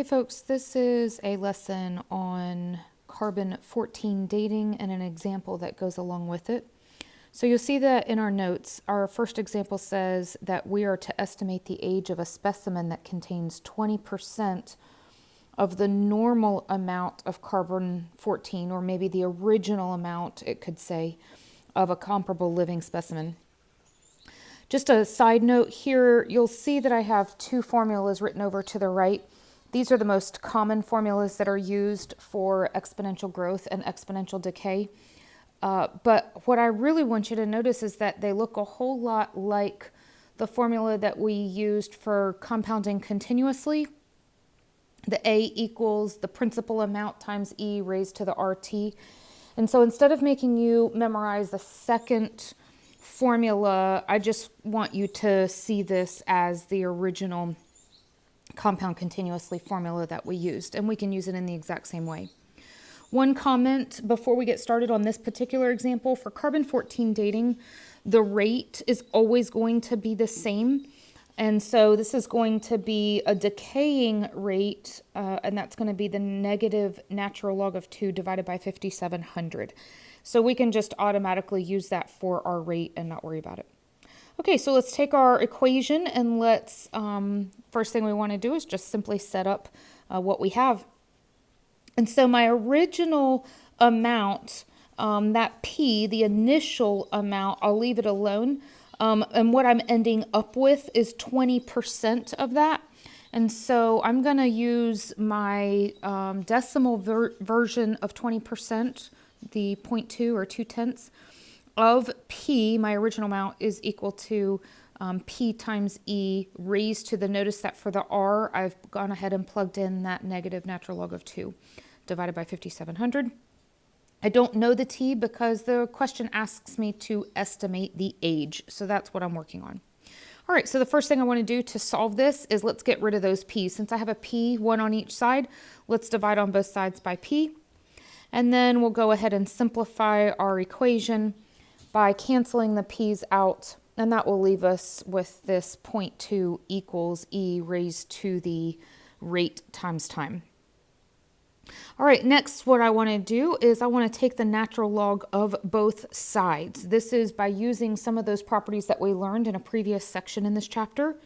Hey folks, this is a lesson on carbon-14 dating and an example that goes along with it. So you'll see that in our notes, our first example says that we are to estimate the age of a specimen that contains 20% of the normal amount of carbon-14, or maybe the original amount, it could say, of a comparable living specimen. Just a side note here, you'll see that I have two formulas written over to the right. These are the most common formulas that are used for exponential growth and exponential decay. But what I really want you to notice is that they look a whole lot like the formula that we used for compounding continuously. The A equals the principal amount times E raised to the RT. And so instead of making you memorize the second formula, I just want you to see this as the original compound continuously formula that we used, and we can use it in the exact same way. One comment before we get started on this particular example: for carbon-14 dating, the rate is always going to be the same. And so this is going to be a decaying rate, and that's going to be the negative natural log of 2 divided by 5,700. So we can just automatically use that for our rate and not worry about it. Okay, so let's take our equation and let's, first thing we want to do is just simply set up what we have. And so my original amount, that P, the initial amount, I'll leave it alone. And what I'm ending up with is 20% of that. And so I'm going to use my decimal version of 20%, the 0.2 or 2/10 of P. My original amount is equal to P times E raised to the, notice that for the R, I've gone ahead and plugged in that negative natural log of 2 divided by 5,700. I don't know the T because the question asks me to estimate the age. So that's what I'm working on. All right, so the first thing I want to do to solve this is let's get rid of those P's. Since I have a P, one on each side, let's divide on both sides by P. And then we'll go ahead and simplify our equation by canceling the P's out, and that will leave us with this 0.2 equals E raised to the rate times time. All right, next what I want to do is I want to take the natural log of both sides. This is by using some of those properties that we learned in a previous section in this chapter.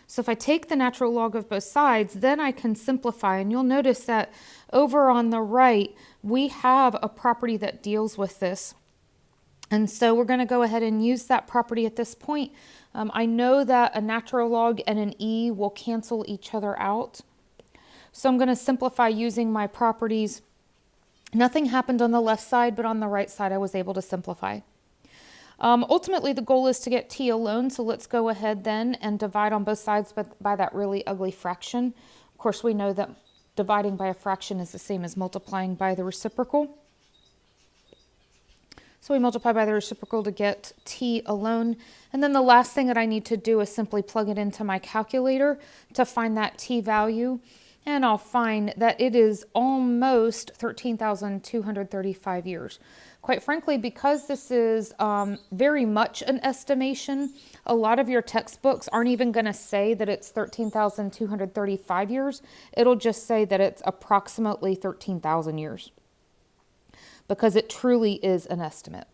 So if I take the natural log of both sides, then I can simplify, and you'll notice that over on the right, we have a property that deals with this. And so we're going to go ahead and use that property at this point. I know that a natural log and an E will cancel each other out. So I'm going to simplify using my properties. Nothing happened on the left side, but on the right side I was able to simplify. Ultimately, the goal is to get T alone, so let's go ahead then and divide on both sides by that really ugly fraction. Of course, we know that dividing by a fraction is the same as multiplying by the reciprocal. So we multiply by the reciprocal to get T alone. And then the last thing that I need to do is simply plug it into my calculator to find that T value. And I'll find that it is almost 13,235 years. Quite frankly, because this is very much an estimation, a lot of your textbooks aren't even going to say that it's 13,235 years. It'll just say that it's approximately 13,000 years, because it truly is an estimate.